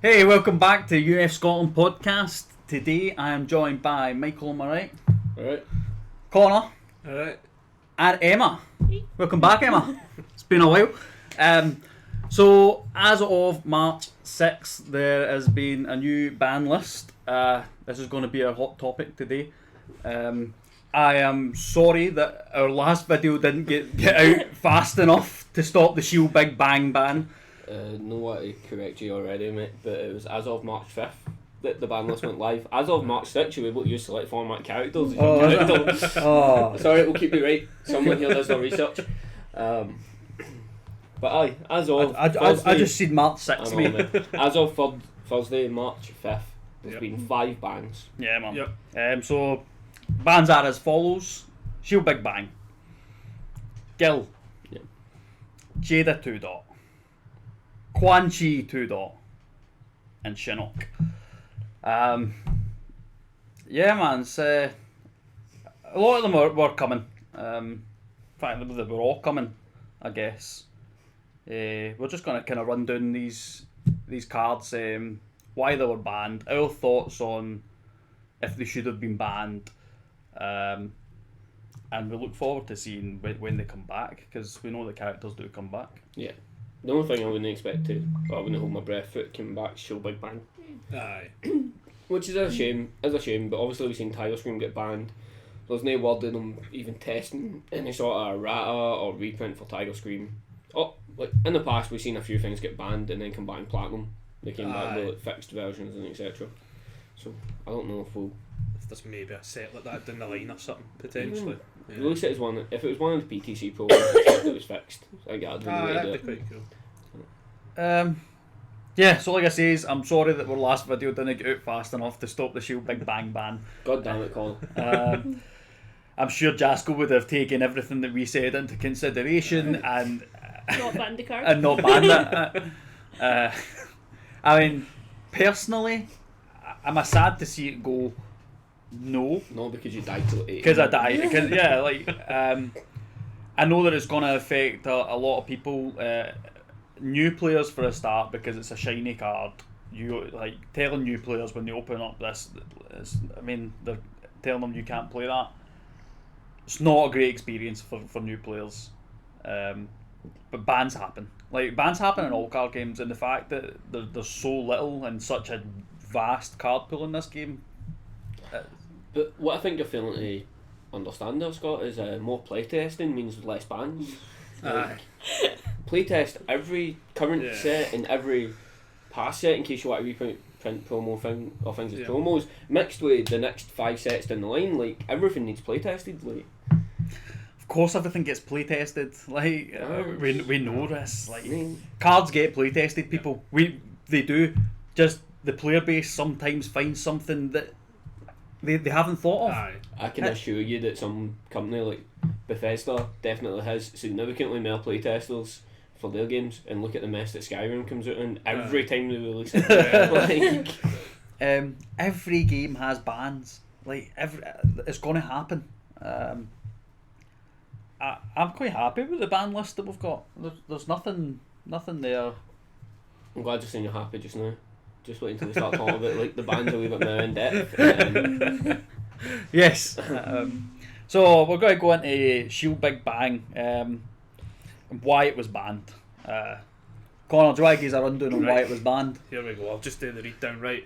Hey, welcome back to UFScotland podcast. Today I am joined by Michael, am I right? Alright. Connor. Alright. And Emma. Welcome back, Emma. It's been a while. So, as of March 6th, there has been a new ban list. This is going to be a hot topic today. I am sorry that our last video didn't get out fast enough to stop the Shield Big Bang ban. No want to correct you already, mate, but it was as of March 5th that the ban list went live. As of March 6th, you were able to use select format characters. Sorry, we'll keep you right. Someone here does no research. But aye, as of I just said March 6th, mate. As of Thursday, March 5th, there's been 5 bans. Yeah, man. Yep. So, bans are as follows. Shield Big Bang. Gil. Yep. Jada 2 dot. Quan Chi 2 dot. And Shinnok. Yeah, man. A lot of them were coming. In fact, they were all coming, I guess. We're just going to kind of run down these cards, why they were banned, our thoughts on if they should have been banned, and we look forward to seeing when they come back, because we know the characters do come back. Yeah. The only thing I wouldn't expect to, I wouldn't hold my breath for it coming back, Shield Big Bang. Aye. Which is a shame, but obviously we've seen Tiger Scream get banned. There's no word of them even testing any sort of errata or reprint for Tiger Scream. Oh, like in the past we've seen a few things get banned and then come back in platinum. They came back with like, fixed versions and etc. So I don't know if we'll. If there's maybe a set like that down the line or something potentially. Yeah. At least it was one. If it was one of the PTC Pro, it was fixed. I think that'd That'd be quite cool. Yeah, so like I says, I'm sorry that our last video didn't get out fast enough to stop the Shield Big Bang ban. God damn it, Colin. I'm sure Jasko would have taken everything that we said into consideration and not banned the card. and not banned it. I mean, personally, I'm sad to see it go. No, because you died till 8. because I died. Because yeah, like I know that it's going to affect a lot of people. New players for a start, because it's a shiny card. You like telling new players when they open up this. I mean, they're telling them you can't play that. It's not a great experience for new players. But bans happen. Like bans happen in all card games, and the fact that there's so little and such a vast card pool in this game. But what I think you're failing to understand there, Scott, is more playtesting means less bans. Playtest every current set and every past set in case you want to reprint promo thing or things as promos, mixed with the next 5 sets down the line. Like everything needs playtested. Like, of course, everything gets playtested. Like we know this. Like cards get playtested. People, they do. Just the player base sometimes finds something that they haven't thought of. Aye. I can assure you that some company like Bethesda definitely has significantly more playtesters for their games, and look at the mess that Skyrim comes out in every time they release it. Every game has bans. Like it's going to happen. I'm quite happy with the ban list that we've got. There's nothing there. I'm glad you're saying you're happy just now. Just wait until we start talking about like the bans a wee bit more in depth. Yes. So we're going to go into Shield Big Bang, and why it was banned. Connor, do you want to give us a rundown on why it was banned? Here we go. I'll just do the read down right.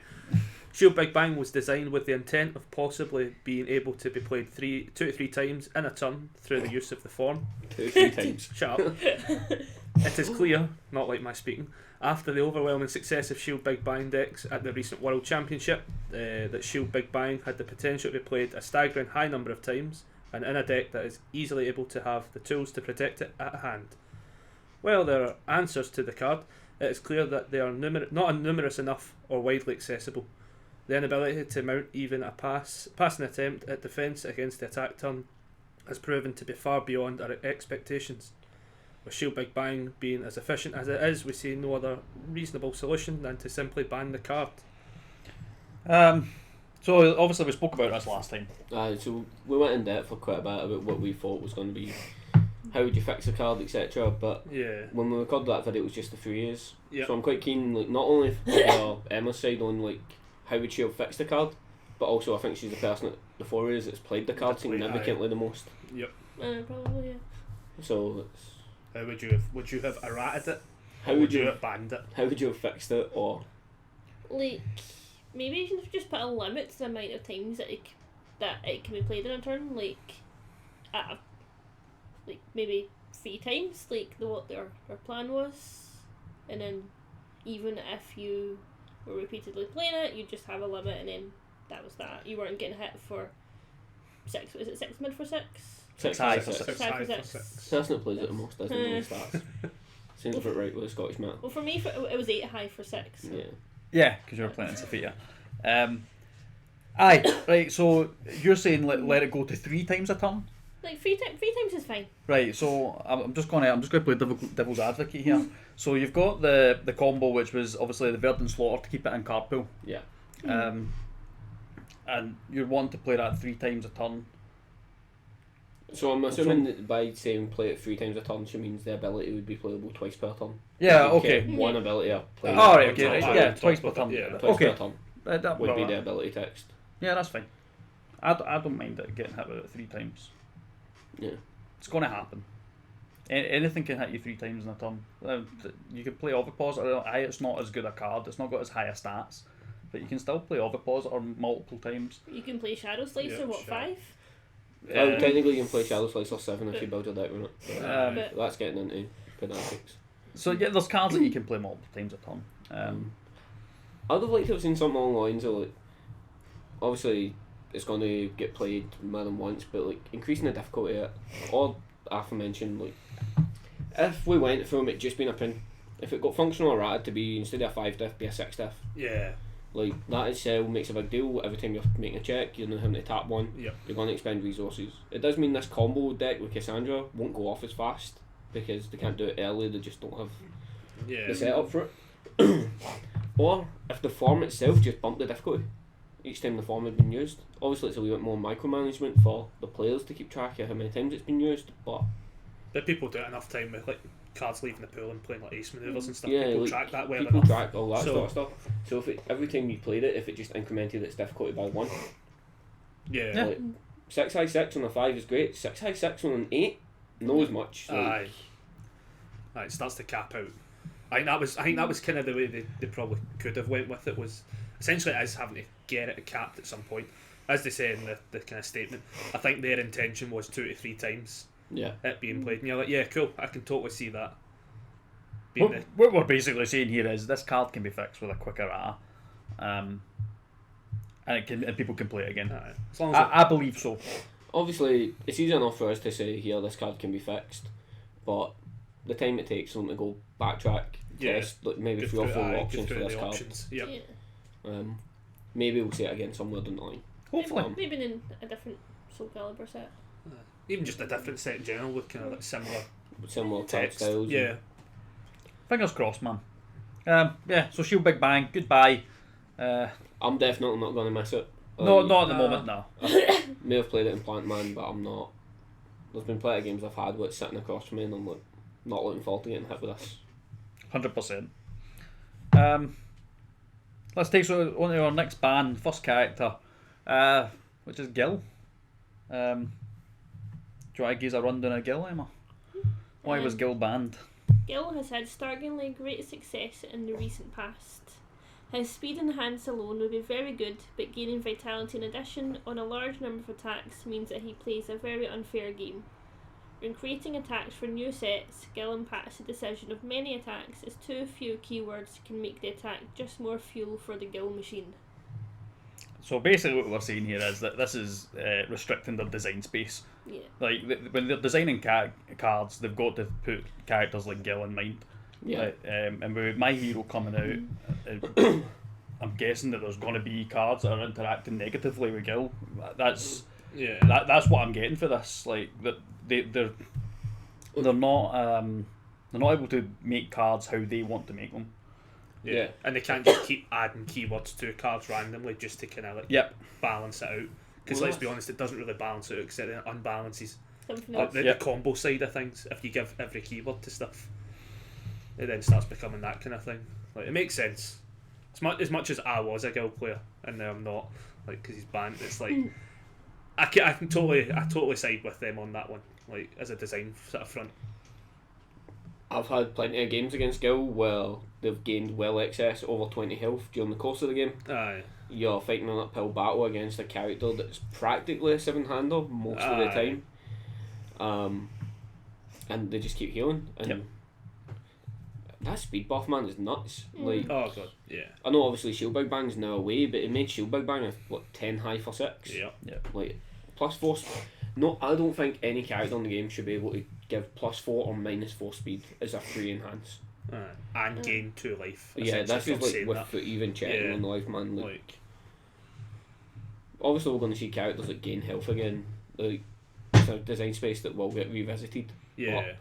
Shield Big Bang was designed with the intent of possibly being able to be played 2 to 3 times in a turn through the use of the form. 2 to 3 times. Shut up. It is clear, not like my speaking, after the overwhelming success of Shield Big Bang decks at the recent World Championship, that Shield Big Bang had the potential to be played a staggering high number of times, and in a deck that is easily able to have the tools to protect it at hand. While there are answers to the card, it is clear that they are not numerous enough or widely accessible. The inability to mount even a passing attempt at defence against the attack turn has proven to be far beyond our expectations. With Shield Big Bang being as efficient as it is, we see no other reasonable solution than to simply ban the card. So obviously we spoke about this last time. So we went in depth for quite a bit about what we thought was going to be how would you fix a card, etc. But Yeah. when we recorded that video, it was just the three years. Yeah. So I'm quite keen, like, not only for Emma's side on like how would she have fixed the card, but also I think she's the person at the 4 years that's played the card significantly the most. Yep. Probably, yeah. So it's, How would you have errated it? how Or would you have banned it? how would you have fixed it, or Like, maybe you should just put a limit to the amount of times that it can be played in a turn, like, like maybe 3 times, like what their plan was, and then even if you were repeatedly playing it, you just have a limit, and then that was that. You weren't getting hit for 6. Is it 6 mid for 6? six high for for six? High for 6. Person that plays it the most doesn't know the stats. Seems about right with the Scottish man. Well, for me, it was 8 high for 6. So. Yeah. Yeah, because you were playing in Sophia. Aye, right. So you're saying let it go to 3 times a turn, Like 3 times is fine. right? So I'm just gonna play devil's advocate here. So you've got the combo, which was obviously the Verdant Slaughter to keep it in card pool. Yeah. And you're wanting to play that 3 times a turn. So I'm assuming that by saying play it 3 times a turn, she means the ability would be playable twice per turn. Yeah. You Okay. get one ability a play. Oh, right. Okay. Twice Right, per yeah. turn. Twice per turn. Yeah. Twice Okay. per turn That would be well, the ability text. Yeah, that's fine. I don't mind it getting hit with it 3 times. Yeah. It's going to happen. Anything can hit you 3 times in a turn. You can play Ovipositor. Aye, it's not as good a card. It's not got as high a stats, but you can still play Ovipositor multiple times. You can play Shadow Slicer, Yeah, what, Shadow. 5? Technically, you can play Shadow Slicer 7 if you build a deck with it. But- That's getting into pedantics. So yeah, there's cards that you can play multiple times a turn. I'd have liked to have seen something along the lines of, like, obviously it's going to get played more than once, but like increasing the difficulty of it, or aforementioned, like if we went from it just being a pin, if it got functional errata to be instead of a 5 diff be a 6 diff, Yeah. like that itself makes a big deal. Every time you're making a check, you're not having to tap one. Yep. You're going to expend resources. It does mean this combo deck with Cassandra won't go off as fast because they can't do it early. They just don't have Yeah. the setup for it. Or if the form itself just bumped the difficulty each time the form had been used. Obviously it's a little bit more micromanagement for the players to keep track of how many times it's been used, but But people do it enough time with like cards leaving the pool and playing like ace maneuvers and stuff. yeah, People like, track that well people enough. track all that So- sort of stuff. So if it, every time you played it, if it just incremented its difficulty by 1, Yeah. Yeah. like 6 high 6 on a 5 is great. 6 high 6 on an 8, no as much. Like, Aye. Aye, it starts to cap out. I think that was kind of the way they probably could have went with it, was essentially as having to get it capped at some point. As they say in the kind of statement, I think their intention was 2 to 3 times yeah. it being played, and you're like, yeah, cool, I can totally see that. Being What we're basically saying here is this card can be fixed with a quick errata, and people can play it again. aye. As long as I believe so. Obviously, it's easy enough for us to say here this card can be fixed, but the time it takes them to go backtrack, Yeah. test like maybe go 3 or 4 go options for through this the card. options. Yep. Yeah. Maybe we'll see it again somewhere down the line. Hopefully. Maybe in a different Soul Calibur set. Even just a different set in general with kind of like similar Similar card text. styles. Yeah. Fingers crossed, man. Yeah. So Shield Big Bang. Goodbye. I'm definitely not going to miss it. Not at the moment. No. May have played it in Plant Man, but I'm not. There's been plenty of games I've had where it's sitting across from me and I'm like, not looking forward to getting hit with this. 100%. Let's take on to our next ban, first character, which is Gil. Do you want to give us a rundown of Gil, Emma? Why was Gil banned? Gil has had startlingly great success in the recent past. His speed and hands alone would be very good, but gaining vitality in addition on a large number of attacks means that he plays a very unfair game. When creating attacks for new sets, Gil impacts the decision of many attacks as too few keywords can make the attack just more fuel for the Gil machine. So basically what we're saying here is that this is restricting their design space. Yeah. Like, when they're designing cards, they've got to put characters like Gil in mind. Yeah. Like, and with My Hero coming out, I'm guessing that there's going to be cards that are interacting negatively with Gil. That's what I'm getting for this. Like, that they're not able to make cards how they want to make them. Yeah. And they can't just keep adding keywords to cards randomly just to kind of like Yep. balance it out. Because Well, let's be honest, it doesn't really balance out because it unbalances. Something Like else. the combo side of things, if you give every keyword to stuff, it then starts becoming that kind of thing. Like, it makes sense. As much as I was a guild player and now I'm not, like, because he's banned, it's like I totally side with them on that one, like, as a design sort of front. I've had plenty of games against Gil where they've gained well excess over 20 health during the course of the game. Aye. You're fighting an uphill battle against a character that's practically a 7-hander most of the time. And they just keep healing. And that speed buff, man, is nuts. Like, Oh god, yeah. I know obviously Shield Big Bang's now away, but it made Shield Big Bang a 10 high for 6. Yeah. Like, +4. No, I don't think any character in the game should be able to give +4 or -4 speed as a free enhance. And gain 2 life. Yeah, that's essentially, just like saying with that. the even checking Yeah. on the life, man. Like, Obviously we're going to see characters that gain health again. Like, it's a design space that will get revisited. yeah. But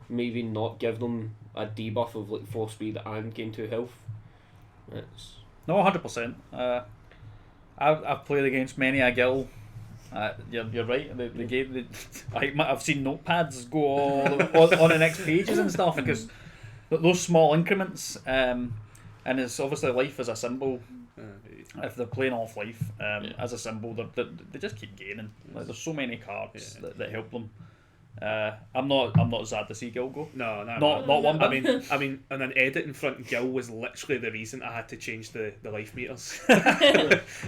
maybe not give them a debuff of like 4 speed and gain 2 health. It's No, 100%. I've played against many a guild. You're right. The game, I've seen notepads go all on the next pages and stuff because those small increments. And it's obviously life as a symbol. If they're playing off life as a symbol, they just keep gaining. Like, there's so many cards that help them. I'm not sad to see Gil go. No, Not one bit. I mean, on an editing front, Gil was literally the reason I had to change the life meters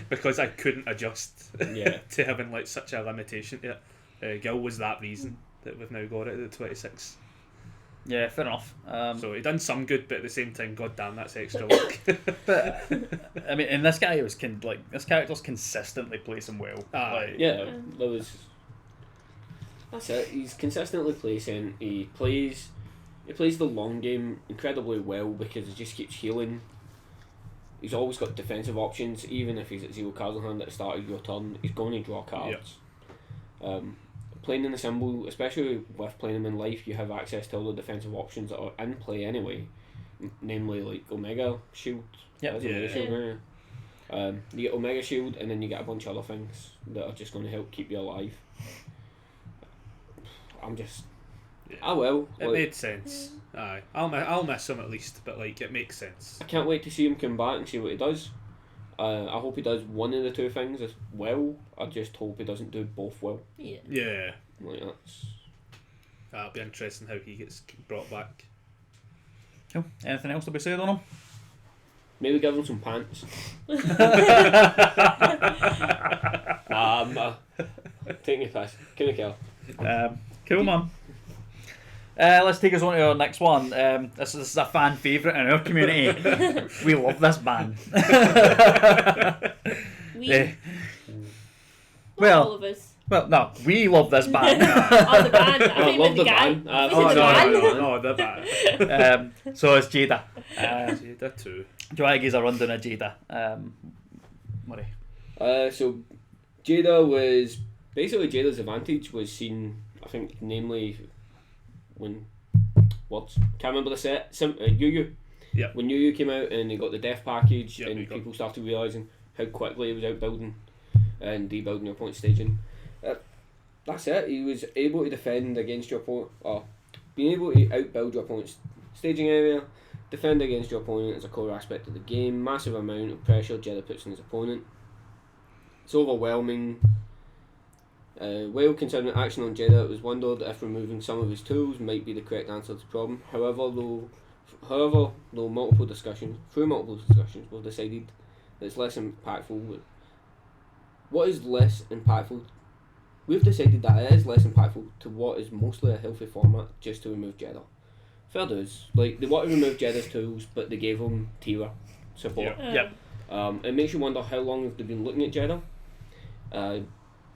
because I couldn't adjust to having like such a limitation to it. Gil was that reason that we've now got it at the 26. Yeah, fair enough. So he done some good, but at the same time, god damn, that's extra work. But I mean, and this guy this character's consistently placing well. Like, there was. That's it. He's consistently placing. He plays the long game incredibly well because he just keeps healing. He's always got defensive options, even if he's at 0 cards in hand at the start of your turn. He's going to draw cards. Playing in the symbol, especially with playing him in life, you have access to all the defensive options that are in play anyway, namely like Omega Shield. Omega Shield, you get Omega Shield, and then you get a bunch of other things that are just going to help keep you alive. I will. It made sense. Aye, I'll miss him at least, but like it makes sense. I can't wait to see him come back and see what he does. I hope he does one of the two things as well. I just hope he doesn't do both well. Yeah. Like That'll be interesting how he gets brought back. Cool. Anything else to be said on him? Maybe give him some pants. Take me piss. Can you kill? Cool, man. Let's take us on to our next one. This is a fan favourite in our community. We love this band. All of us. Well, no, we love this band. The band. I love the band. band. No, the bad. So it's Jada. Jada too. Do you want to give us a rundown of Jada? Murray. So Jada was basically Jada's advantage was seen, I think, namely when can't remember the set. Yu. Yeah. When Yu came out and he got the death package, Yep, and people started realising how quickly he was outbuilding and debuilding your opponent's staging. That's it. He was able to defend against your opponent, or being able to outbuild your opponent's staging area, defend against your opponent is a core aspect of the game. Massive amount of pressure Jedi puts on his opponent. It's overwhelming. While considering action on Jedi, it was wondered if removing some of his tools might be the correct answer to the problem. However, through multiple discussions, we've decided that it's less impactful. What is less impactful? We've decided that it is less impactful to what is mostly a healthy format, just to remove Jedi. Fair dues. Like, they want to remove Jedi's tools, but they gave them Tira support. It makes you wonder how long have they been looking at Jedi.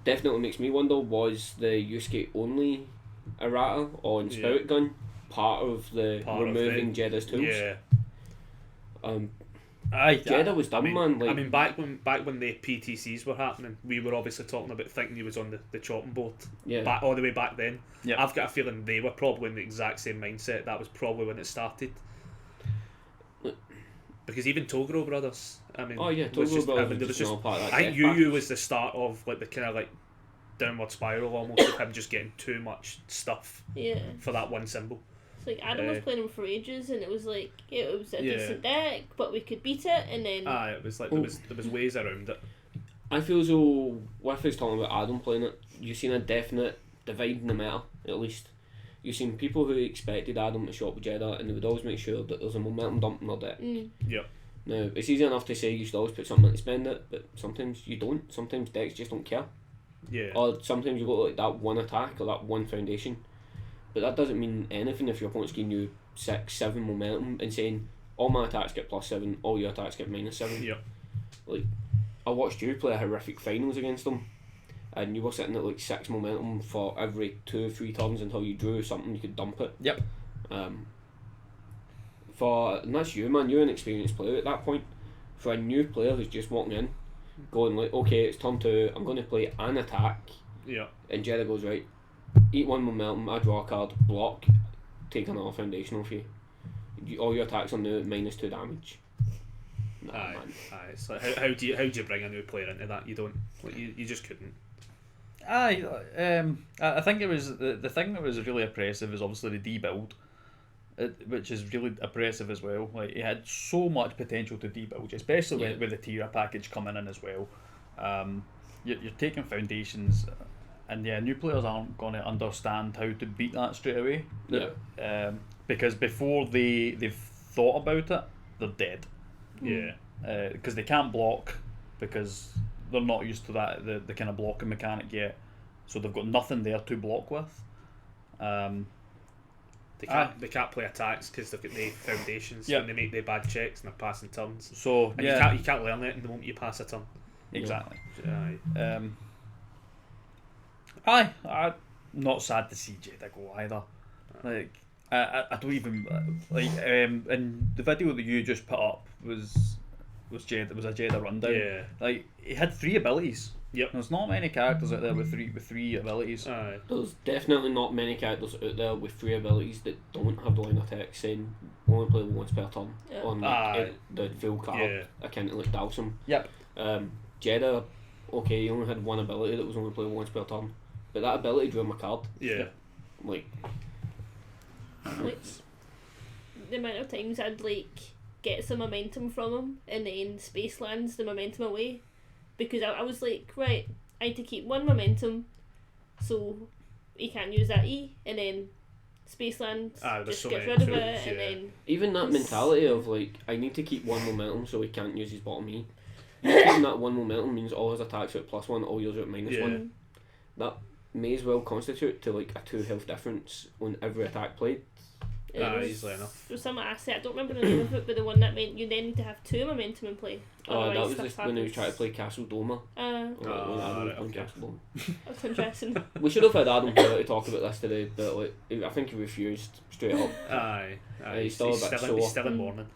Definitely makes me wonder, was the Yusuke only Errata on Spirit Gun part of the removing Jedi's tools? Yeah. Jedi was dumb, man. Like, I mean, back when the PTCs were happening, we were obviously talking about thinking he was on the chopping board. Yeah. All the way back then. Yeah. I've got a feeling they were probably in the exact same mindset. That was probably when it started. Because even Toguro Brothers, I mean, Toguro Brothers was just all part of that. I think Yu was the start of like the kind of like downward spiral almost of him just getting too much stuff Yeah. for that one symbol. It's like Adam was playing him for ages, and it was like it was a Yeah. decent deck, but we could beat it, and then It was like there was ways around it. I feel as though, with us talking about Adam playing it, you've seen a definite divide in the meta, at least. You've seen people who expected Adam to shop with Jeddah, and they would always make sure that there's a momentum dump in their deck. Yep. Now, it's easy enough to say you should always put something in to spend it, but sometimes you don't. Sometimes decks just don't care. Yeah. Or sometimes you got like that one attack or that one foundation. But that doesn't mean anything if your opponent's giving you 6, 7 momentum and saying, all my attacks get +7, all your attacks get -7. Yep. Like, I watched you play a horrific finals against them, and you were sitting at like 6 momentum for every 2-3 turns until you drew something you could dump it. Yep. And that's you, man. You're an experienced player at that point. For a new player who's just walking in, going like, okay, it's turn 2, I'm going to play an attack, Yeah. and Jeddah goes, right, eat 1 momentum, I draw a card, block, take another foundation off you. All your attacks are now -2 damage. Nah, man. Aye. It's like how do you bring a new player into that? You don't. Like, you just couldn't. I think it was the thing that was really oppressive is obviously the debuild, which is really oppressive as well. Like, he had so much potential to debuild, especially with the Tira package coming in as well. You're taking foundations, and new players aren't going to understand how to beat that straight away. Yeah. Because before they've thought about it, they're dead. Yeah. Because they can't block, because they're not used to that the kind of blocking mechanic yet, so they've got nothing there to block with. They can't play attacks because they've got the foundations and they make the bad checks and they're passing turns. So and you can't learn it in the moment you pass a turn. Exactly. Aye. I'm not sad to see Jeddah go either. Like, I don't even like. And the video that you just put up was a Jeddah rundown. Yeah. Like, he had 3 abilities. Yep. There's not many characters out there with three abilities. Aye. There's definitely not many characters out there with 3 abilities that don't have the line of text saying only play once per turn on like the full card, akin to like Dalsum. Yep. Jeddah, okay, he only had 1 ability that was only played once per turn, but that ability drew him a card. Yeah. Like the amount of times I'd like get some momentum from him and then Space Lands the momentum away, because I was like, right, I need to keep 1 momentum so he can't use that E, and then Space Lands just so gets many rid of tools, it, and then even that mentality of like, I need to keep 1 momentum so he can't use his bottom E. Keeping that 1 momentum means all his attacks are at +1, all yours are at -1. That may as well constitute to like a 2 health difference on every attack played. Easily enough. There was some asset, I don't remember the name of it, but the one that meant you then need to have 2 momentum in play. Oh, that was stuff just when he was trying to play Castle Doma. Castle Doma. That's interesting. We should have had Adam here to talk about this today, but like, I think he refused straight up. Aye. He's still in mourning.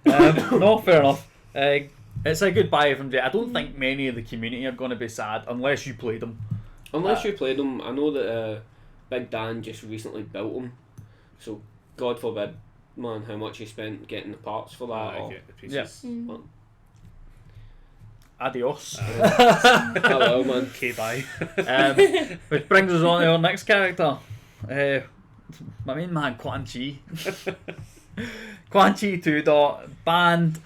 No, fair enough. It's a good buy from Jeddah. I don't think many of the community are going to be sad unless you played them. Unless you played him. I know that Big Dan just recently built him, so God forbid, man, how much he spent getting the parts for that. Get the pieces. Adios. Hello, man. Okay, bye. Which brings us on to our next character. My main man, Quan Chi. Quan Chi 2 banned.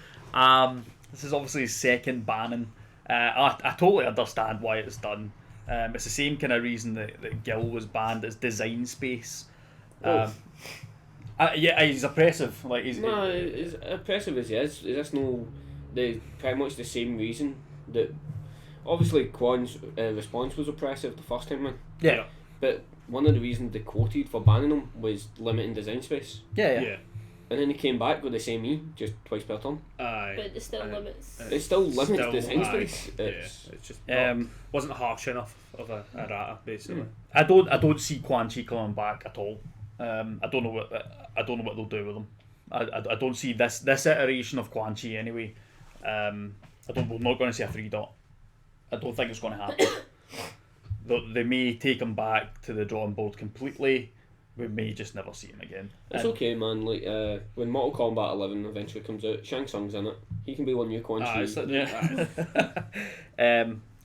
This is obviously his 2nd banning. I totally understand why it's done. It's the same kind of reason that Gil was banned as design space. He's oppressive. Like he's as oppressive as he is that's pretty much the same reason that obviously Quan's response was oppressive the first time, man. Yeah. But one of the reasons they quoted for banning him was limiting design space. Yeah. And then he came back with the same E, just twice per turn. Aye. But it still limits. It still limits design space. It's just wasn't harsh enough of a errata, basically. I don't see Quan Chi coming back at all. I don't know what they'll do with him. I don't see this iteration of Quan Chi anyway. We're not going to see a 3 dot. I don't think it's going to happen. They may take him back to the drawing board completely. We may just never see him again. It's okay, man. Like when Mortal Kombat 11 eventually comes out, Shang Tsung's in it. He can be one new Quan Chi.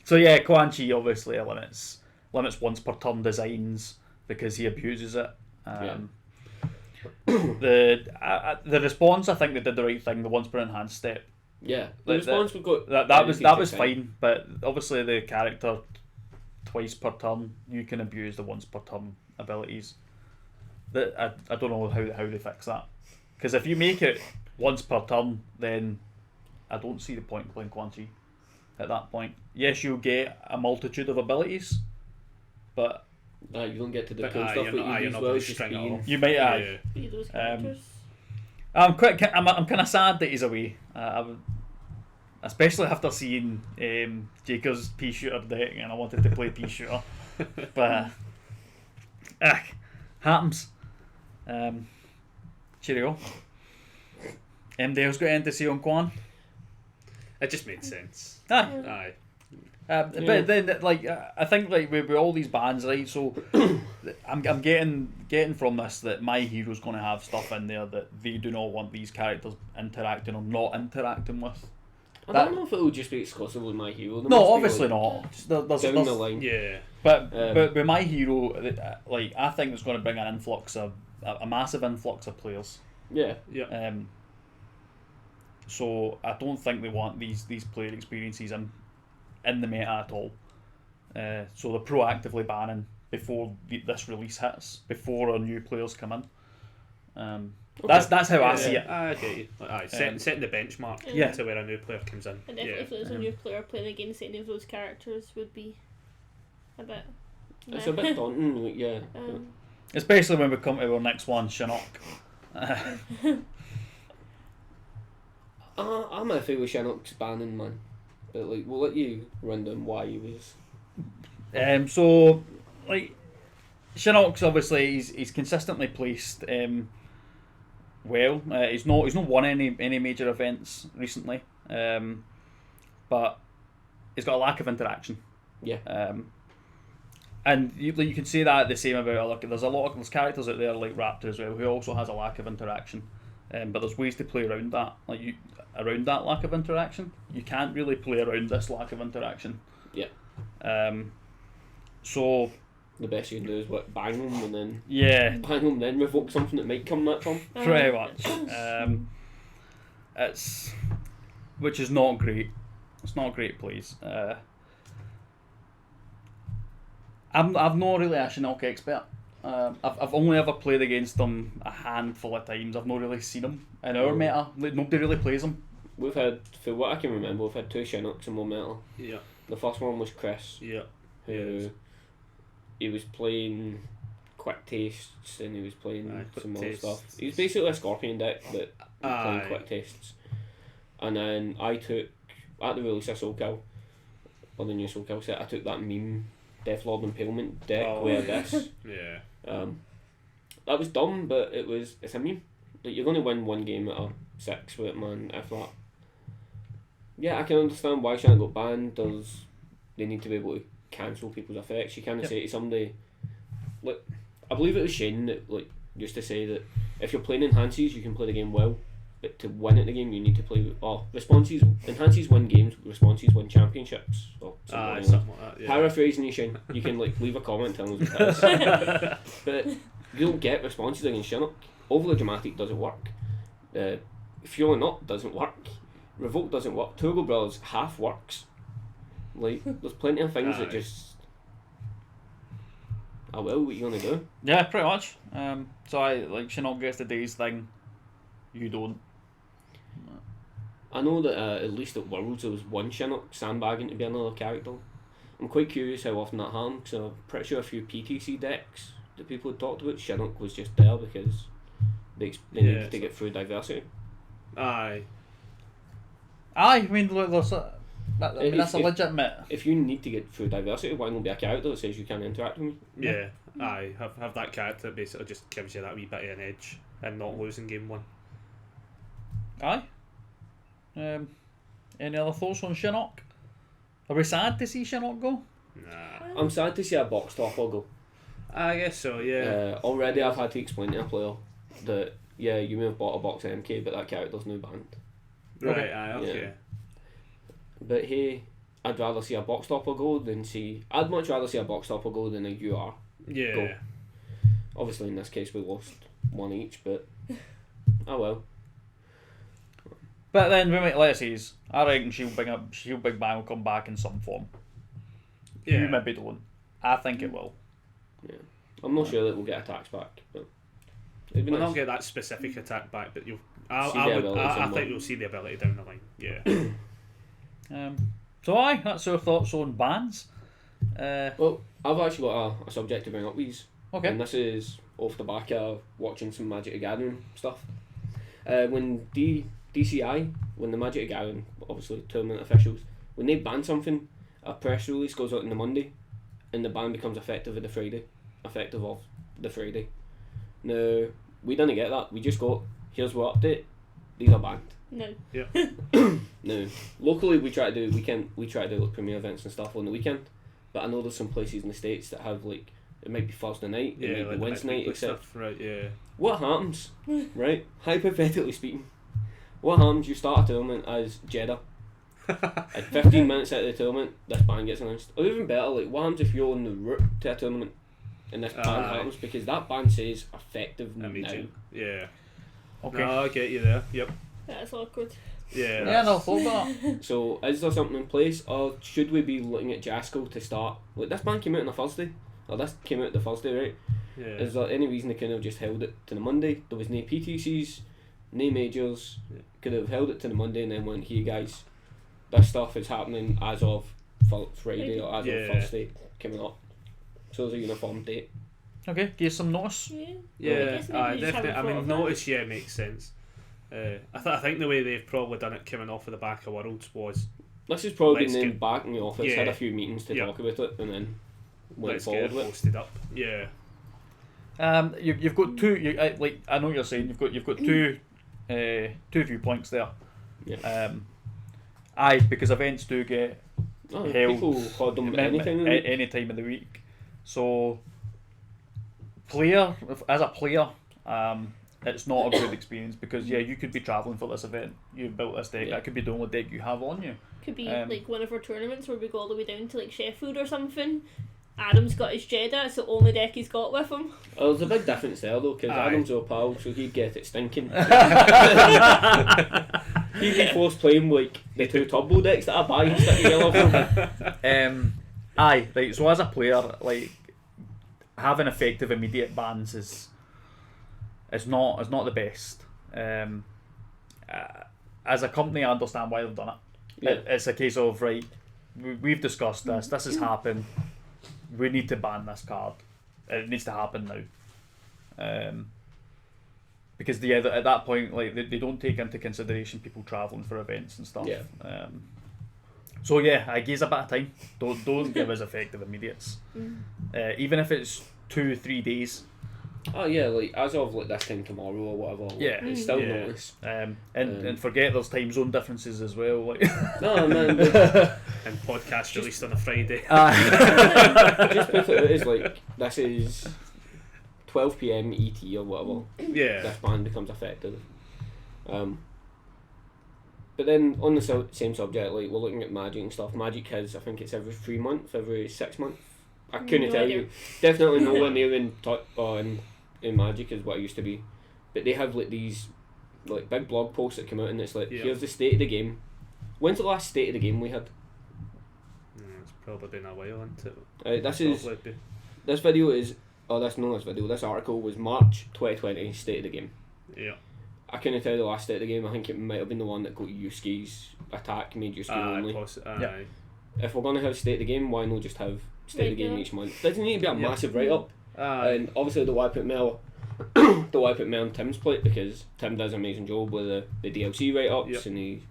So yeah, Quan Chi obviously limits once per turn designs because he abuses it. The response, I think they did the right thing. The once per enhanced step. Yeah, the response we got That was fine, but obviously the character twice per turn, you can abuse the once per turn abilities. That I don't know how they fix that, because if you make it once per turn, then I don't see the point in playing Quan Chi at that point. Yes, you'll get a multitude of abilities, but you don't get to the But, cool stuff that you use well as just string it being. all. you might. Yeah. Be those characters. I'm kind of sad that he's away. Especially after seeing Jacob's pea shooter deck, and I wanted to play pea shooter, but happens. Cheerio. Dale's got anything to say on Quan? It just made sense. Aye. Aye. But then, like, I think like with all these bans, right? So I'm getting from this that my hero's going to have stuff in there that they do not want these characters interacting or not interacting with. I don't know if it will just be exclusive with my hero. There No, must be, obviously like, not. There's down the line. Yeah. But with my hero, like I think it's going to bring an influx of a massive influx of players. Yeah. Yeah. So I don't think they want these player experiences in the meta at all. So they're proactively banning before this release hits, before our new players come in. That's how I see it. I get you. Aye, setting the benchmark Yeah. to where a new player comes in. And if there's a new player playing against any of those characters, would be a bit. It's a bit daunting, like, yeah. Especially when we come to our next one, Shinnok. I'm iffy with Shinnok's banning, man. But like, we'll let you run down why he was. So like Shinnok's obviously he's consistently placed well. He's not won any major events recently. But he's got a lack of interaction. Yeah. And you can say that the same about there's characters out there like Raptor as well who also has a lack of interaction. But there's ways to play around that, around that lack of interaction. You can't really play around this lack of interaction. Yeah. So the best you can do is bang them and then bang them, then revoke something that might come that turn. Pretty much. It's which is not great. It's not great, please. I'm not really a Shinnok expert. I've only ever played against them a handful of times. I've not really seen them in our meta. Like, nobody really plays them. We've had, for what I can remember, we've had 2 Shinnoks in one meta. Yeah. The first one was Chris. Yeah. Who he was playing quick tastes and he was playing some other stuff. He was basically a Scorpion deck that playing quick tastes. And then I took, at the release of Soul Kill, or the new Soul Kill set, I took that meme Deathlord Impalement deck with this. Yeah. That was dumb, but it's a meme. Like, you're going to win one game at a 6 with it, man, if that. Yeah, I can understand why Shannon got banned. They need to be able to cancel people's effects. You can't say to somebody, like, I believe it was Shane that used to say that if you're playing enhances, you can play the game well, but to win at the game, you need to play. Responses, enhances win games, responses win championships. Or something like that. Yeah. Paraphrasing you, Shane. You can leave a comment telling us what it is. But you don't get responses against Shinnok. Overly dramatic doesn't work. Fueling up doesn't work. Revoke doesn't work. Turbo Brothers half works. There's plenty of things that just. What are you gonna do? Yeah, pretty much. So Shinnok gets the days thing. You don't. I know that at least at Worlds there was one Shinnok sandbagging to be another character. I'm quite curious how often that happened, because I'm pretty sure a few PTC decks that people had talked about, Shinnok was just there because they needed to get through diversity. Aye. I mean, that's a legitimate. If you need to get through diversity, why not be a character that says you can't interact with me? Yeah. Aye. Have that character that basically just gives you that wee bit of an edge and not losing game 1. Aye. Any other thoughts on Shinnok? Are we sad to see Shinnok go? Nah. I'm sad to see a box topper go. I guess so, yeah. Already I've had to explain to a player that, yeah, you may have bought a box of MK, but that character's now banned. Right, aye, okay. Yeah. But hey, I'd rather see a box stopper go than see. I'd much rather see a box stopper go than a UR. Yeah. Go. Obviously, in this case, we lost one each, but oh well. But then, let's say, I reckon Shield Big Bang will come back in some form. Yeah. You maybe don't. I think it will. Yeah, I'm not sure that we'll get attacks back, but it'd be We'll nice. not get that specific attack back, but you'll. See I the would. ability I somewhere. think you'll see the ability down the line. Yeah. So aye, that's our thoughts on bans. Well, I've actually got a subject to bring up, these. Okay. And this is off the back of watching some Magic the Gathering stuff. When DCI, when the Magic the Gathering, obviously tournament officials, when they ban something, a press release goes out on the Monday, and the ban becomes effective of the Friday. Now, we didn't get that. We just got, here's what update, these are banned. No. Now, locally we try to do like premier events and stuff on the weekend, but I know there's some places in the States that have like, it might be Thursday night, it might be like Wednesday night, etc. stuff. Right. Yeah. What happens, right? Hypothetically speaking, what happens? You start a tournament as Jenna. At 15 minutes out of the tournament, this ban gets announced. Or even better, like, what happens if you're on the route to a tournament and this ban happens? Because that ban says effective now. Yeah. Okay. No, I get you there. Yep. That's awkward. Yeah. Yeah, no, hold that. So, is there something in place, or should we be looking at Jaskell to start? Like, this ban came out on a Thursday, or this came out the Thursday, right? Yeah. Is there any reason they couldn't have just held it to the Monday? There was no PTCs, no majors. Could have held it to the Monday and then went, here guys, this stuff is happening as of Friday or as of Thursday coming up. So there's a uniform date. Okay, give some notice. Yeah, guess maybe just definitely. have I a thought mean, of notice, makes sense. I think the way they've probably done it coming off of the back of Worlds was This has probably Let's been them get- back in the office, Yeah. had a few meetings to Yeah. talk about it, and then went let's get forward it with it. posted up. Yeah. You've got two. Like I know what you're saying. You've got two viewpoints there. Yeah. Aye, because events do get Oh, held people called them anything in the week. any time of the week. So, as a player, it's not a good experience because you could be travelling for this event. You've built this deck. Yeah. That could be the only deck you have on you. Could be Um, like one of our tournaments where we go all the way down to like Sheffield or something. Adam's got his Jeddah, it's the only deck he's got with him. Oh, there's a big difference there though, because Aye. Adam's our pal, so he'd get it stinking. He'd be forced playing like the two turbo decks that I buy and stick together for. Aye, right. So as a player, like having effective immediate bans is not the best. As a company, I understand why they've done it. Yeah. It's a case of right. We've discussed this. This has happened. We need to ban this card. It needs to happen now. Because at that point, like they don't take into consideration people travelling for events and stuff. Yeah. So yeah, I guess a bit of time. Don't give us effective immediates. Even if it's 2-3 days. Oh yeah, like as of like this time tomorrow or whatever. Like, Yeah. it's still Yeah. notice. And forget there's time zone differences as well. Like No man, And podcast released on a Friday. just put it as like this is 12 PM ET or whatever. Yeah. This ban becomes effective. But then on the same subject, like we're looking at Magic and stuff. Magic has, I think it's every 3 months, every 6 months. I couldn't No tell idea. you. Definitely nowhere near in Magic is what it used to be. But they have like these like big blog posts that come out and it's like, Yeah. here's the state of the game. When's the last state of the game we had? It's probably been a while, isn't it? This video is, this article was March 2020 state of the game. Yeah. I couldn't tell you the last state of the game. I think it might have been the one that got Yuski's attack made Yuski only. Yeah. If we're going to have state of the game, why not just have state of the game Regular. each month? Doesn't need to be a Yeah. massive write up. And obviously, the why put Mel, on Tim's plate because Tim does an amazing job with the DLC write ups Yep. and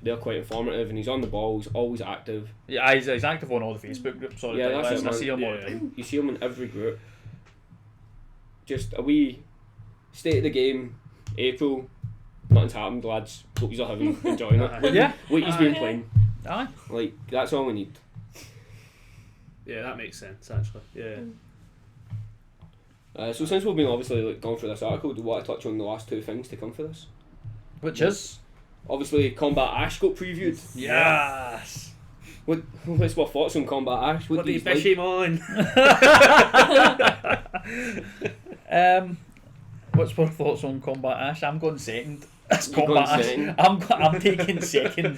they're quite informative and he's on the ball. He's always active. yeah, he's active on all the Facebook groups. Sorry, Yeah, that's it, I man. see him all the Yeah. time. You see him in every group. Just a wee state of the game. April. Nothing's happened, lads. Hope you're enjoying it. Yeah, What he's been playing. aye. Like that's all we need. Yeah, that makes sense actually. Yeah. So since we've been obviously like gone through this article, do you want to touch on the last two things to come for this? Which is Obviously, Combat Ash got previewed. yes. What's my thoughts on Combat Ash? What do you like? bish him on? What's my thoughts on Combat Ash? I'm going second. That's You're Combat going Ash. second? I'm taking second.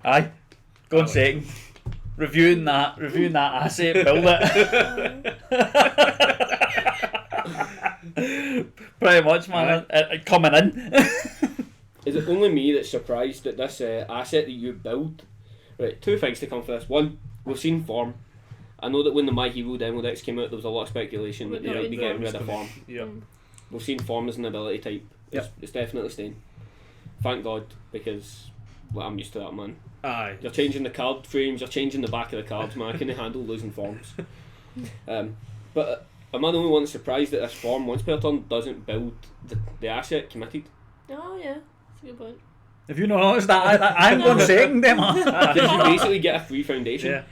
Aye, going second. Reviewing that asset, build it. Pretty much, man. Coming in. Is it only me that's surprised at this asset that you build? Right, two things to come for this. One, we've seen form. I know that when the My Hero demo decks came out, there was a lot of speculation that they might be getting rid of form. Yep. We've seen form as an ability type. It's definitely staying. Thank God, because I'm used to that, man. Aye. You're changing the card frames, you're changing the back of the cards, man. I can't handle losing forms. But am I the only one surprised that this form, once per turn, doesn't build the asset committed? Oh yeah, that's a good point. If you not noticed that, I'm going second, Emma. Because you basically get a free foundation. Yeah.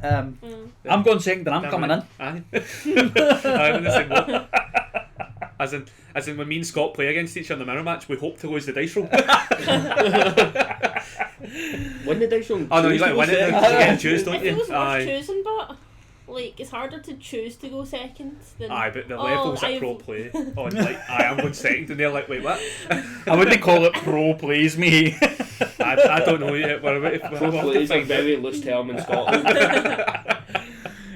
I'm going second and I'm coming in. Aye. I'm in the same boat. As in when me and Scott play against each other in the mirror match, we hope to lose the dice roll. Win the dice roll. Oh no, you got to win it. You get to choose, don't It you? feels worth Aye. choosing, but like it's harder to choose to go second than. Aye, but the levels of pro play on I'm going second, and they're like, wait, what? I wouldn't call it pro plays, me. I don't know yet. We'll have Pro to plays a find out. very loose term in Scotland.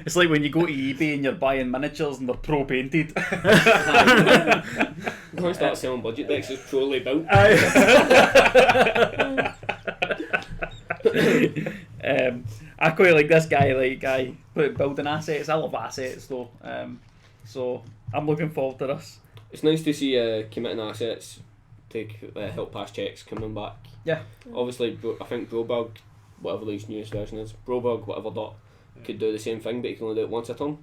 It's like when you go to eBay and you're buying miniatures and they're pro painted. I'm going to start selling budget decks as truly built. I quite like this guy building assets. I love assets though. So I'm looking forward to this. It's nice to see committing assets to help pass checks coming back. Yeah. Obviously, I think Broberg, whatever his newest version is, Broberg, whatever dot, could do the same thing, but he can only do it once a turn.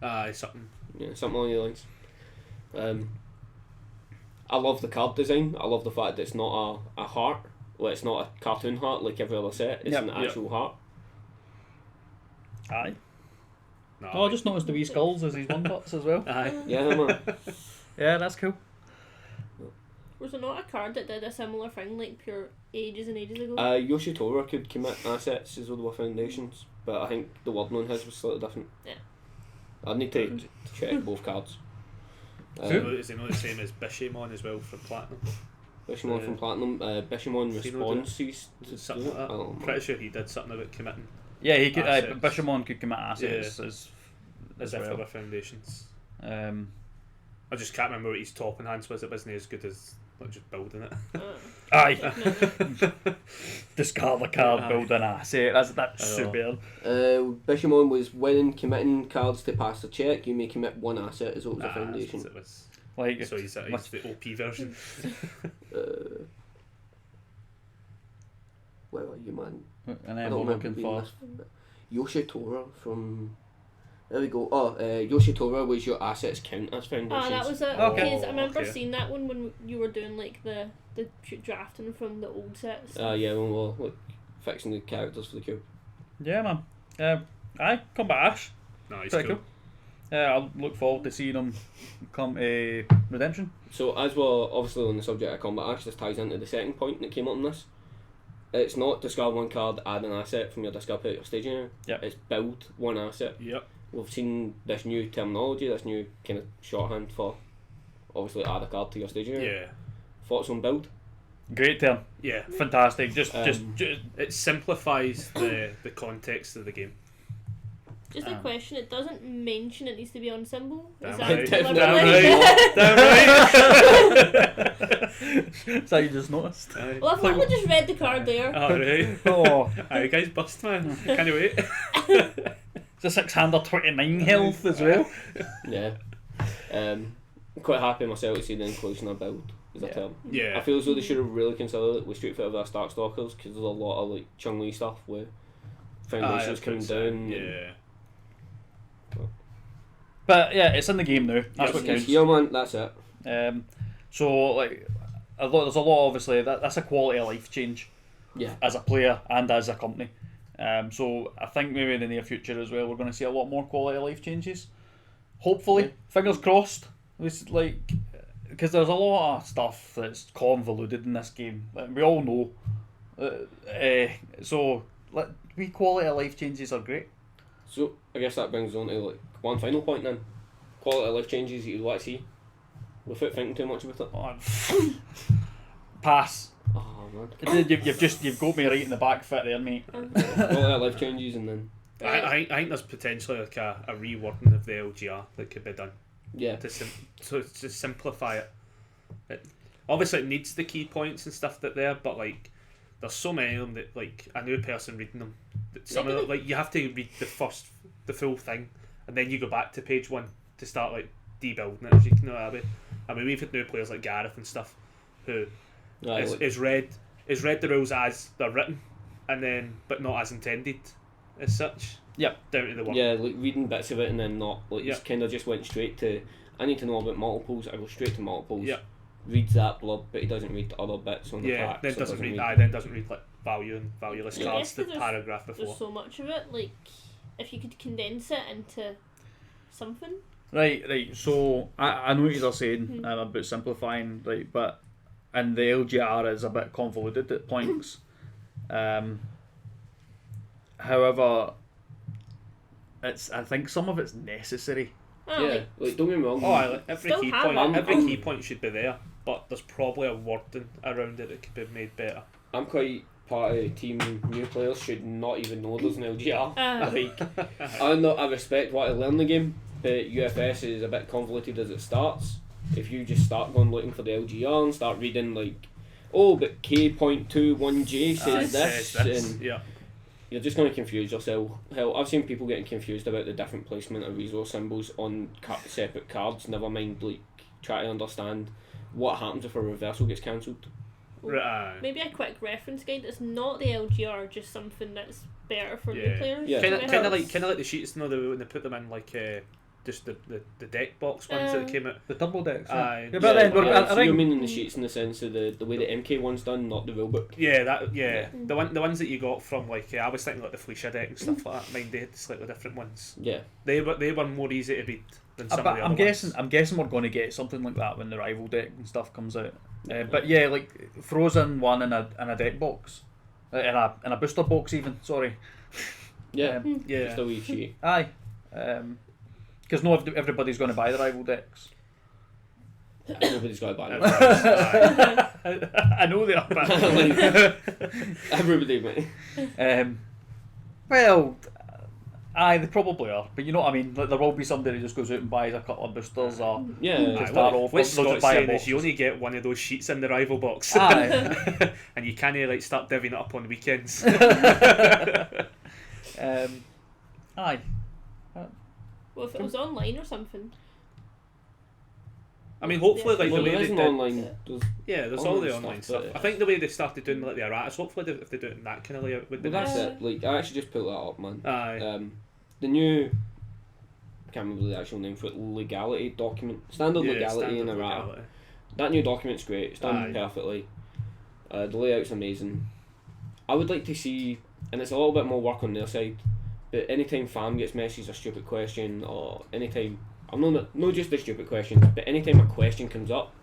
Aye, something. Yeah, something along those lines. I love the card design. I love the fact that it's not a heart. Well, it's not a cartoon heart like every other set. It's an actual heart. Aye. No, Oh, I just noticed the wee skulls as his one dots as well. Aye. Yeah, man. Yeah, that's cool. Was there not a card that did a similar thing like pure ages and ages ago? Yoshitora could commit assets as though they were foundations, but I think the wording on his was slightly different. Yeah. I'd need to check both cards. Is it not the same as Bishamon as well from Platinum? Bishamon from Platinum, Bishamon responses to Something like that. I'm Pretty sure he did something about committing Yeah, he could. Assets. Bishamon could commit assets as as if well. they were foundations. Um, I just can't remember what his top enhance was. It wasn't as good as like just building it. aye, Definitely. discard the card, Aye. build an asset. That's Oh. super. Bishamon was when committing cards to pass the check, you may commit one asset as though it was a foundation. It was. Like, So he's the OP version. Where are you, man? and I then don't we're remember looking reading for. this. Yoshitora from. There we go. Yoshitora was your assets count as foundations. Oh, that was it. Okay. Because I remember Okay. seeing that one when you were doing like the drafting from the old sets. Yeah, when we were like fixing the characters for the cube. Yeah, man. Aye, come back, Ash. No, he's Pretty cool. cool. I'll look forward to seeing him come to Redemption. So as we're obviously on the subject of Combat Ash, this ties into the second point that came up in this. It's not discard one card, add an asset from your discard pit your staging area. Yep. It's build one asset. Yep. We've seen this new terminology, this new kind of shorthand for obviously add a card to your staging area. Yeah. Thoughts on build? Great term. Yeah. Fantastic. Just It simplifies the context of the game. Just a question, it doesn't mention it needs to be on symbol. Is Damn that right. deliberate? Damn so you just noticed. Aye. Well, I've literally just read the card there. Alright. Oh, Aye, guys, bust, man. Can't you wait? it's a 629 health as well. Yeah. Quite happy myself to see the inclusion of build as a term. I Yeah. feel as though they should have really considered it with Street Fighter vs Darkstalkers because there's a lot of like Chung-Li stuff where foundations coming down. Yeah. But yeah, it's in the game now. That's what counts. Yeah, man, that's it. So like, there's a lot. Obviously, that's a quality of life change. Yeah. As a player and as a company. So I think maybe in the near future as well, we're going to see a lot more quality of life changes. Hopefully, fingers crossed. It's like because there's a lot of stuff that's convoluted in this game. Like, we all know. So, wee quality of life changes are great. So I guess that brings us on to like one final point then. Quality of life changes that you'd like to see without thinking too much about it. Oh, pass. Oh man. You've got me right in the back foot there, mate. Quality of life changes and then I think there's potentially like a rewording of the LGR that could be done yeah. to simplify it. Obviously it needs the key points and stuff that there, but like there's so many of them that like a new person reading them, that some of them, like you have to read the full thing, and then you go back to page 1 to start like debuilding it, if you know that way. I mean, we've had new players like Gareth and stuff who is read the rules as they're written, and then but not as intended as such. Yep. Down to the one. Yeah, like reading bits of it and then not like Yeah. just kind of just went straight to. I need to know about multiples. I go straight to multiples. Yeah. Reads that blurb, but he doesn't read the other bits on the Yeah, packs. then or doesn't read like value and valueless Yeah. cards. The There's- paragraph before. There's so much of it. Like, if you could condense it into something. Right. So I know what you're saying about simplifying, right? But and the LGR is a bit convoluted at points. However, I think some of it's necessary. Oh, Yeah, like, like don't get me wrong. Like every Still key have point, it. every key point should be there, but there's probably a wording around it that could be made better. I'm quite part of the team. New players should not even know there's an LGR. I respect what I learn the game, but UFS is a bit convoluted as it starts. If you just start going looking for the LGR and start reading like, oh, but K.21J says this, and yeah. you're just going to confuse yourself. Hell, I've seen people getting confused about the different placement of resource symbols on separate cards. Never mind, like, try to understand what happens if a reversal gets cancelled. maybe a quick reference guide that's not the LGR, just something that's better for new Yeah. players. Yeah. Kind Maybe of helps. like the sheets, when they put them in like just the deck box ones that came out. The double decks. Aye. Yeah, but then I so think you're meaning the sheets in the sense of the way the MK one's done, not the rulebook. Yeah, the ones that you got from like I was thinking like the Felicia deck and stuff like that. Mind they had slightly different ones. Yeah. They were more easy to read than some of but the I'm other guessing ones. we're going to get something like that when the rival deck and stuff comes out. But yeah, like frozen one in a deck box, in a booster box even. Sorry. Yeah. Yeah. Just a wee sheet. Aye. Because not everybody's going to buy the rival decks. Everybody's got a buy them. Aye. I know they are. But Everybody, mate. well, aye, they probably are. But you know what I mean. Like, there will be somebody who just goes out and buys a couple of boosters or Yeah. to Aye, start what off. Scott's they'll just buy a saying box. is you only get one of those sheets in the rival box. Aye. And you can't like start divvying it up on weekends. Aye. Well, if it was online or something. I mean, hopefully, like Well, the there way is they an did. online. There's all the online online stuff, stuff. but I think the way they started doing like the Erratas, hopefully if they do it in that kind of layout would be Well, that's nice. it. Like, I actually just put that up, man. Aye. The new. Can't remember the actual name for it. Legality document. Standard legality in standard Errata. legality. That new document's great. It's done Aye. perfectly. The layout's amazing. I would like to see, and it's a little bit more work on their side, but anytime fam gets messaged a stupid question, or anytime, I'm not just the stupid questions, but anytime a question comes up,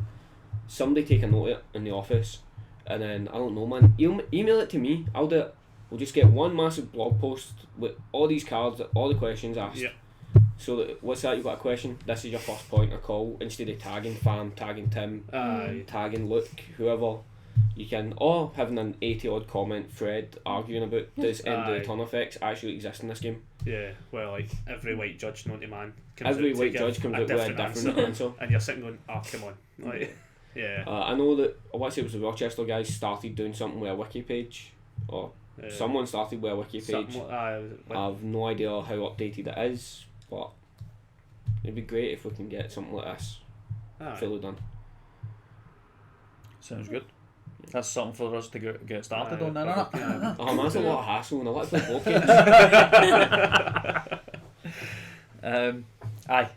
somebody take a note of it in the office, and then, I don't know, man, email it to me, I'll do it. We'll just get one massive blog post with all these cards, all the questions asked. Yeah. So that, what's that, you've got a question, this is your first point of call, instead of tagging fam, tagging Tim, Aye. tagging Luke, whoever, you can, or having an 80 odd comment thread arguing about does end of Aye. the turn effects actually exist in this game. Yeah. Well, like every white judge known to man. Every out to white give judge comes out with a different answer. and you're sitting going, "Oh, come on!" Like, yeah. I know that, I want to say it was the Rochester guys started doing something with a wiki page, or someone started with a wiki page. I have no idea how updated it is, but it'd be great if we can get something like this fully done. Sounds good. That's something for us to get started on then, isn't it? Oh man, that's a lot of hassle, and I like to play board games. Aye.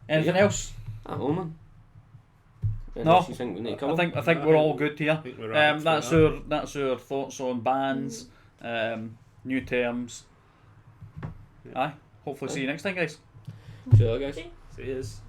Anything else? I don't know, man. No. Unless you think we need to cover. I think we're all good here. I think we're right That's for that's our thoughts on bans, new terms. Aye. Hopefully see you next time, guys. See you later, guys. that. See yous.